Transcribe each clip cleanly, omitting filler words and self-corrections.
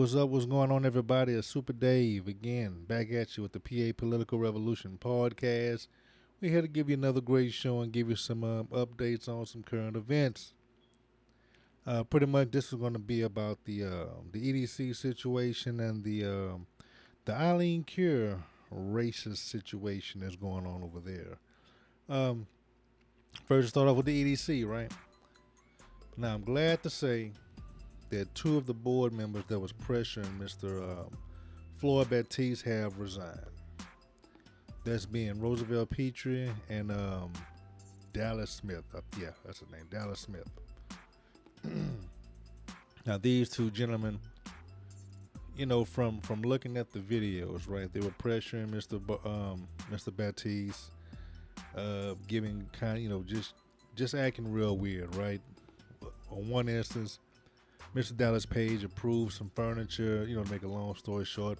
what's up? What's going on, everybody? It's Super Dave again, back at you with the PA Political Revolution podcast. We're here to give you another great show and give you some updates on some current events. Pretty much, this is going to be about the EDC situation and the Eileen Cure racist situation that's going on over there. Um, First, start off with the EDC, right? Now, I'm glad to say that two of the board members that was pressuring Mr. Floyd Baptiste have resigned. That's being Roosevelt Petrie and Dallas Smith. Yeah, that's his name, Dallas Smith. Now, these two gentlemen, from looking at the videos, right, they were pressuring Mr. Baptiste, giving just acting real weird, right? On one instance, Mr. Dallas Page approved some furniture, to make a long story short,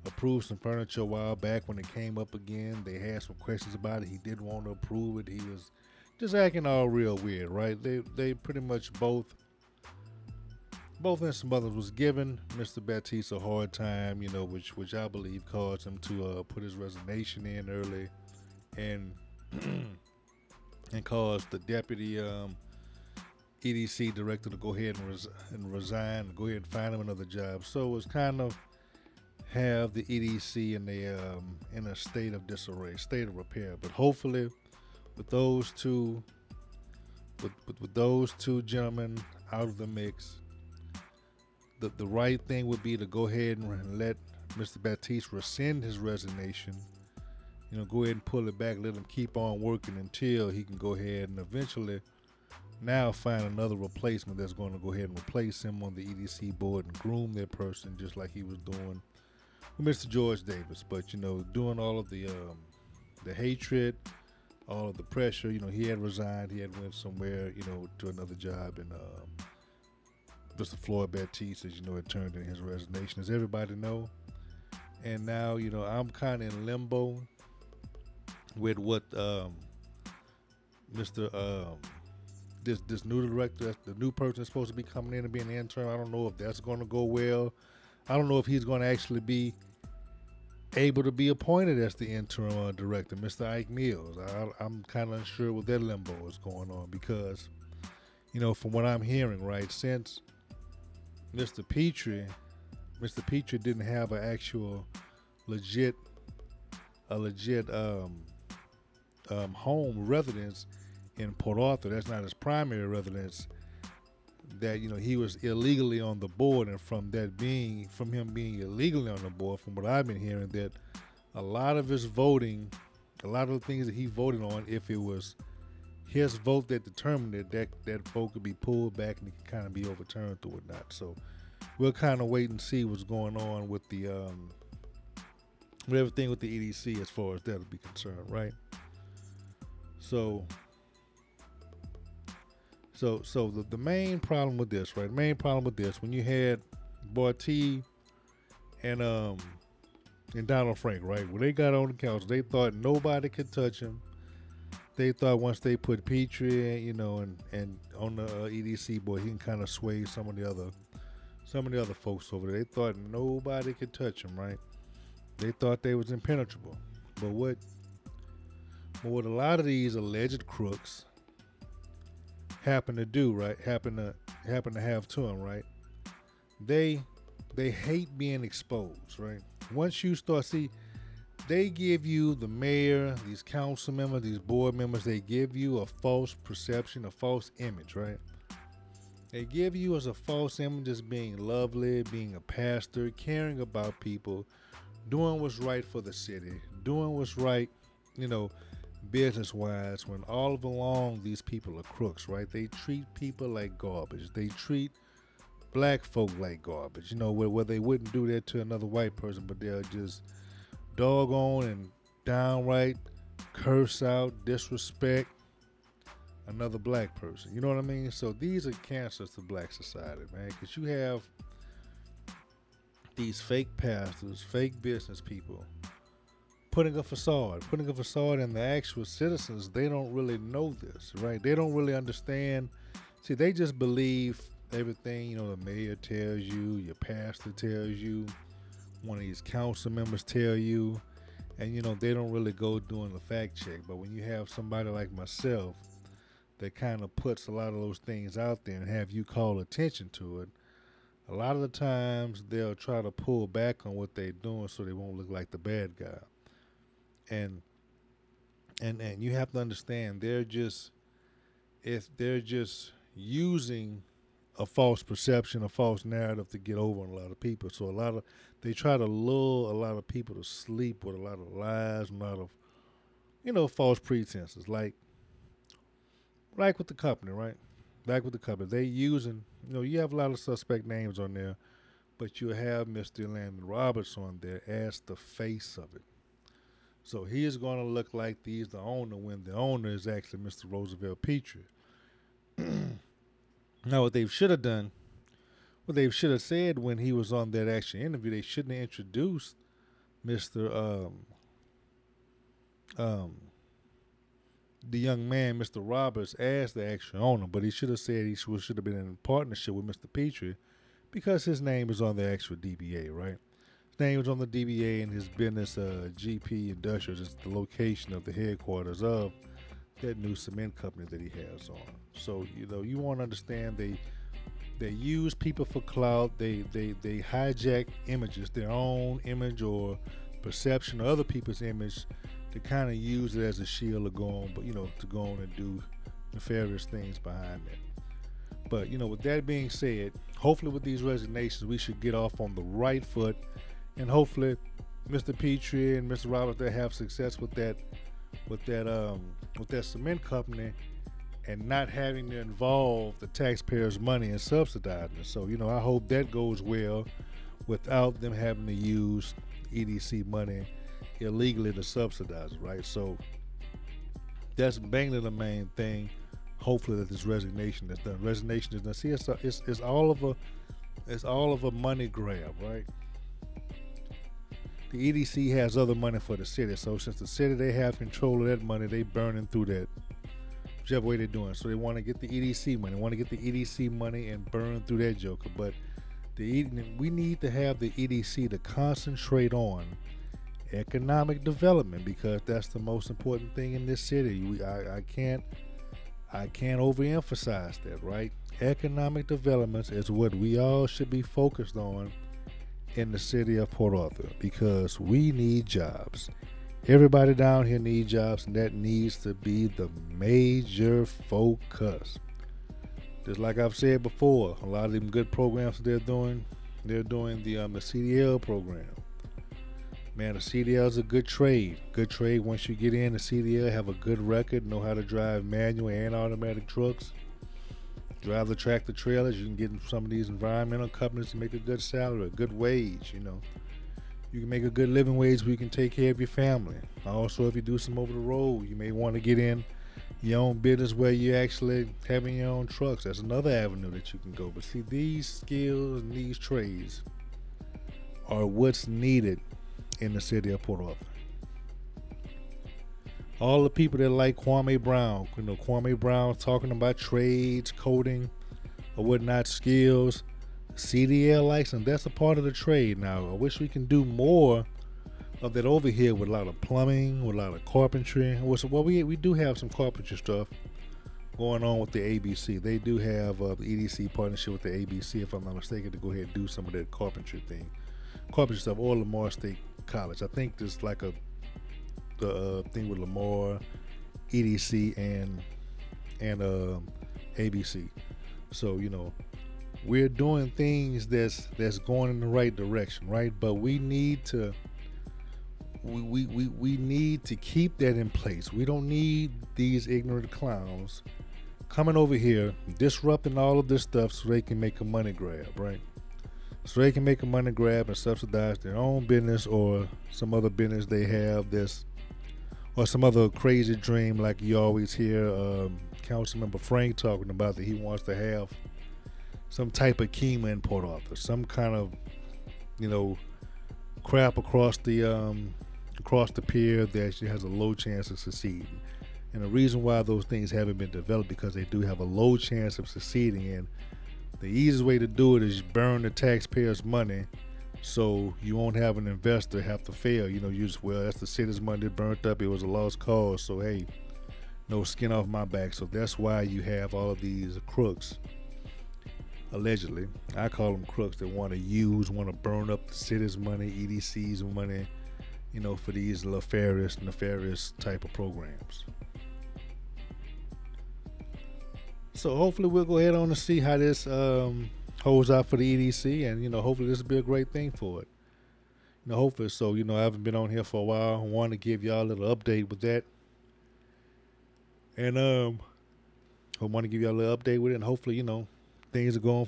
approved some furniture a while back when it came up again. They had some questions about it. He didn't want to approve it. He was just acting all real weird, right? They pretty much both instance mothers was giving Mr. Baptiste a hard time, which I believe caused him to put his resignation in early and and caused the deputy EDC director to go ahead and resign and go ahead and find him another job. So it's kind of have the EDC in a state of disarray, state of repair. But hopefully, with those two, with those two gentlemen out of the mix, the right thing would be to go ahead and let Mr. Baptiste rescind his resignation. Go ahead and pull it back, let him keep on working until he can go ahead and eventually now find another replacement that's going to go ahead and replace him on the EDC board and groom that person just like he was doing with Mr. George Davis. But doing all of the hatred, all of the pressure, he had resigned, he had went somewhere, to another job, and Mr. Floyd Baptiste, as it turned in his resignation, as everybody know. And now, I'm kind of in limbo with what Mr. This new director, the new person that's supposed to be coming in and being an intern. I don't know if that's going to go well. I don't know if he's going to actually be able to be appointed as the interim director, Mr. Ike Mills. I'm kind of unsure what that limbo is going on because, from what I'm hearing, right, since Mr. Petrie didn't have an actual legit home residence in Port Arthur. That's not his primary residence. That he was illegally on the board, and from him being illegally on the board, from what I've been hearing, that a lot of his voting, a lot of the things that he voted on, if it was his vote that determined it, that vote could be pulled back and it could kind of be overturned or not. So we'll kind of wait and see what's going on with with everything with the EDC as far as that'll be concerned, right? So the main problem with this, right? The main problem with this, when you had Barty and Donald Frank, right? When they got on the council, they thought nobody could touch him. They thought once they put Petrie, and on the EDC board, he can kind of sway some of the other folks over there. They thought nobody could touch him, right? They thought they was impenetrable. But what a lot of these alleged crooks happen to do, right? Happen to have to them, right? They hate being exposed, right? Once you start, they give you, the mayor, these council members, these board members, they give you a false perception, a false image, right? They give you as a false image as being lovely, being a pastor, caring about people, doing what's right for the city, doing what's right, business-wise, when all along these people are crooks, right? They treat people like garbage. They treat black folk like garbage, where they wouldn't do that to another white person, but they'll just doggone and downright curse out, disrespect another black person. You know what I mean? So these are cancers to black society, man, because you have these fake pastors, fake business people putting a facade, and the actual citizens, they don't really know this, right? They don't really understand. See, they just believe everything, the mayor tells you, your pastor tells you, one of these council members tell you, and they don't really go doing the fact check. But when you have somebody like myself that kind of puts a lot of those things out there and have you call attention to it, a lot of the times they'll try to pull back on what they're doing so they won't look like the bad guy. And and you have to understand they're just using a false perception, a false narrative to get over on a lot of people. So they try to lure a lot of people to sleep with a lot of lies, a lot of false pretenses, like with the company, right? Like with the company, they using you have a lot of suspect names on there, but you have Mr. Landon Roberts on there as the face of it. So he is going to look like he's the owner when the owner is actually Mr. Roosevelt Petrie. Now, what they should have done, what they should have said when he was on that actual interview, they shouldn't have introduced Mr. The young man, Mr. Roberts, as the actual owner, but he should have said he should have been in partnership with Mr. Petrie because his name is on the actual DBA, right? His name was on the DBA, and his business, GP Industrials, is the location of the headquarters of that new cement company that he has on. So you want to understand they use people for clout. They hijack images, their own image or perception of other people's image, to kind of use it as a shield to go on, but to go on and do nefarious things behind that. But with that being said, hopefully with these resignations, we should get off on the right foot, and hopefully Mr. Petrie and Mr. Roberts, they have success with that cement company, and not having to involve the taxpayers' money in subsidizing it. So I hope that goes well without them having to use EDC money illegally to subsidize it, right? So that's mainly the main thing. Hopefully that this resignation is done. Resignation is done. See, it's all of a money grab, right? The EDC has other money for the city, so since the city, they have control of that money, they burning through that, whichever way they're doing. So they want to get the EDC money, and burn through that joker. But we need to have the EDC to concentrate on economic development, because that's the most important thing in this city. I can't overemphasize that, right? Economic development is what we all should be focused on in the city of Port Arthur, because we need jobs. Everybody down here needs jobs, and that needs to be the major focus. Just like I've said before, a lot of them good programs they're doing the CDL program. Man, the CDL is a good trade. Good trade once you get in the CDL, have a good record, know how to drive manual and automatic trucks, drive the tractor trailers. You can get in some of these environmental companies to make a good salary, a good wage. You can make a good living wage where you can take care of your family. Also, if you do some over the road, you may want to get in your own business where you actually having your own trucks. That's another avenue that you can go. But see, these skills and these trades are what's needed in the city of Port Arthur. All the people that like Kwame Brown, Kwame Brown talking about trades, coding, or whatnot, skills, CDL license, that's a part of the trade. Now, I wish we can do more of that over here with a lot of plumbing, with a lot of carpentry. Well, we do have some carpentry stuff going on with the ABC. They do have the EDC partnership with the ABC, if I'm not mistaken, to go ahead and do some of that carpentry stuff, or Lamar State College. I think there's like a thing with Lamar, EDC, and ABC. So we're doing things that's going in the right direction, right? But we need to we need to keep that in place. We don't need these ignorant clowns coming over here disrupting all of this stuff so they can make a money grab, right? So they can make a money grab and subsidize their own business or some other business they have or some other crazy dream, like you always hear Councilmember Frank talking about, that he wants to have some type of Kima in Port Arthur, some kind of crap across the pier that actually has a low chance of succeeding. And the reason why those things haven't been developed, because they do have a low chance of succeeding. And The easiest way to do it is burn the taxpayers' money, so you won't have an investor have to fail. You just, well, that's the city's money burnt up. It was a lost cause, so hey, no skin off my back. So that's why you have all of these crooks, allegedly. I call them crooks that want to burn up the city's money, EDC's money, for these nefarious type of programs. So hopefully we'll go ahead on and see how this holds out for the EDC, and hopefully this will be a great thing for it. Hopefully. So I haven't been on here for a while. I want to give y'all a little update with that, and I want to give y'all a little update with it, and hopefully things are going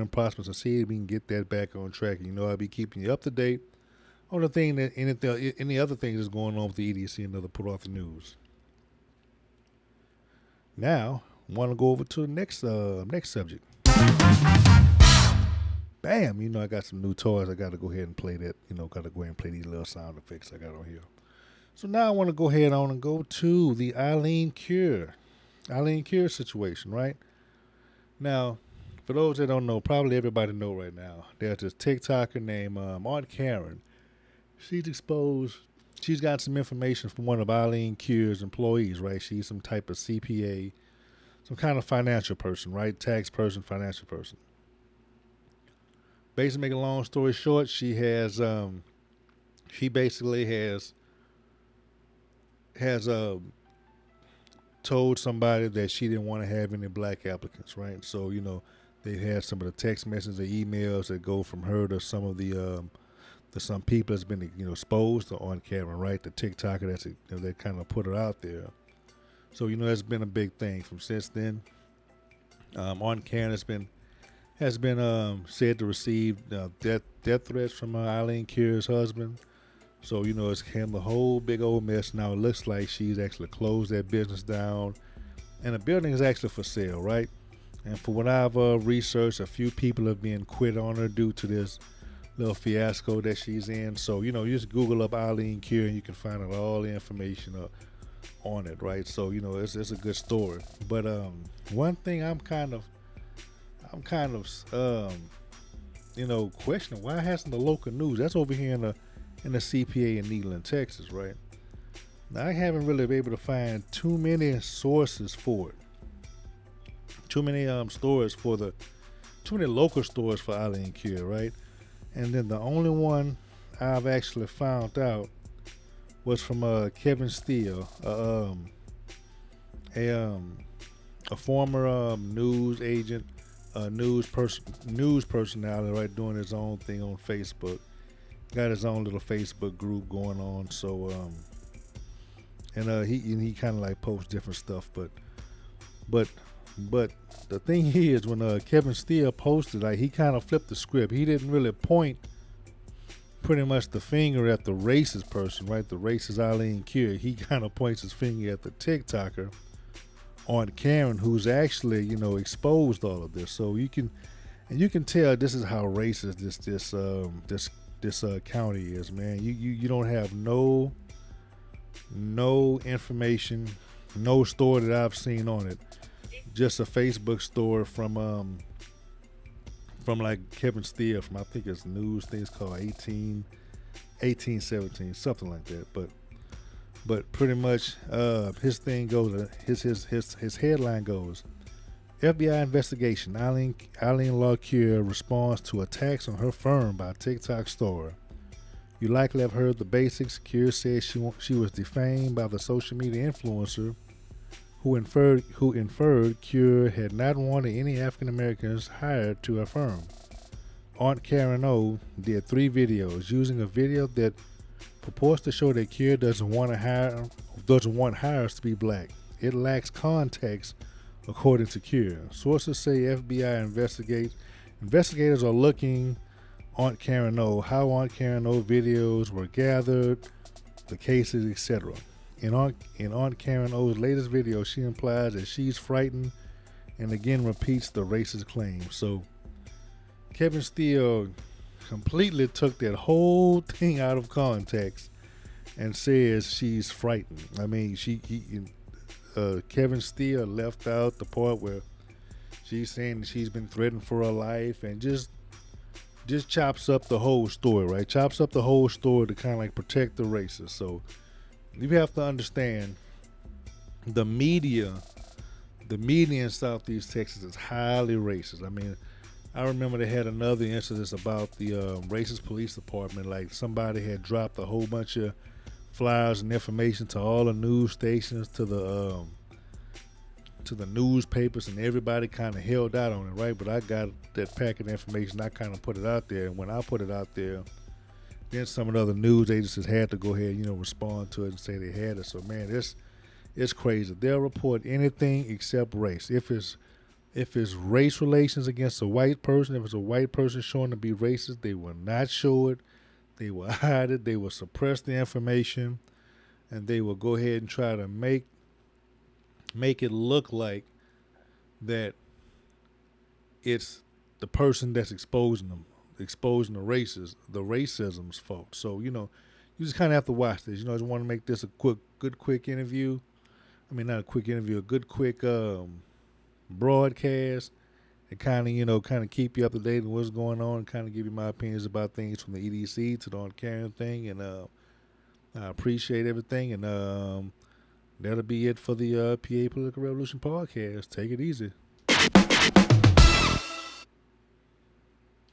and prosperous, and see if we can get that back on track. I'll be keeping you up to date on the thing that any other things that's going on with the EDC and other put off the news. Now, I want to go over to the next subject. Bam! I got some new toys. I got to go ahead and play that. Got to go ahead and play these little sound effects I got on here. So now I want to go ahead on and go to the Eileen Cure situation, right? Now, for those that don't know, probably everybody know right now, there's this TikToker named Aunt Karen. She's got some information from one of Eileen Cure's employees, right? She's some type of CPA, some kind of financial person, right? Tax person, financial person. Basically, make a long story short, she basically has told somebody that she didn't want to have any black applicants, right? So, they had some of the text messages or emails that go from her to some of the some people that's been exposed to Aunt Karen, right? The TikToker that kind of put her out there. So that's been a big thing from since then. Aunt Karen has been said to receive death threats from Eileen Cure's husband. So it's become a whole big old mess. Now it looks like she's actually closed that business down, and the building is actually for sale, right? And for what I've researched, a few people have been quit on her due to this little fiasco that she's in. So you just Google up Eileen Cure and you can find out all the information on it, right? So it's a good story. But one thing I'm kind of questioning, why hasn't the local news, that's over here in the CPA in Neyland, Texas, right? Now, I haven't really been able to find too many sources for it. Too many too many local stores for Eileen Cure, right? And then the only one I've actually found out was from Kevin Steele, a former news agent, news personality, right, doing his own thing on Facebook. Got his own little Facebook group going on. So he kind of like posts different stuff, but the thing is, when Kevin Steele posted, like, he kind of flipped the script. He didn't really point pretty much the finger at the racist person, right? The racist Eileen Cure. He kind of points his finger at the TikToker, Aunt Karen, who's actually exposed all of this. So you can tell this is how racist this county is, man. You don't have no information, no story that I've seen on it. Just a Facebook story from like Kevin Steele from, I think it's news things called 1817, something like that. But pretty much his thing goes, his headline goes, FBI investigation, Eileen Cure responds to attacks on her firm by TikTok star. You likely have heard the basics. Cure says she was defamed by the social media influencer who inferred Cure had not wanted any African Americans hired to her firm. Aunt Karen O did 3 videos, using a video that purports to show that Cure doesn't want hires to be black. It lacks context, according to Cure. Sources say FBI investigators are looking Aunt Karen O, how Aunt Karen O videos were gathered, the cases, etc. In Aunt Karen O's latest video, she implies that she's frightened and again repeats the racist claim. So Kevin Steele completely took that whole thing out of context and says she's frightened. I mean, Kevin Steele left out the part where She's saying that she's been threatened for her life, and just chops up the whole story, right? Chops up the whole story to kind of like protect the racist. So you have to understand the media, the media in Southeast Texas is highly racist. I mean, I remember they had another incident about the racist police department. Like somebody had dropped a whole bunch of flyers and information to all the news stations, to the newspapers, and everybody kind of held out on it, right? But I got that packet of information. I kind of put it out there, and when I put it out there, then some of the other news agencies had to go ahead, respond to it and say they had it. So man, it's crazy. They'll report anything except race. If it's race relations against a white person, if it's a white person showing to be racist, they will not show it. They will hide it. They will suppress the information, and they will go ahead and try to make it look like that it's the person that's exposing the racism's fault. So you just kind of have to watch this. I just want to make this a quick interview. I mean, not a quick interview, a good quick broadcast, and kind of keep you up to date on what's going on, and kind of give you my opinions about things from the EDC to the on carrying thing. And I appreciate everything, and that'll be it for the PA Political Revolution podcast. Take it easy.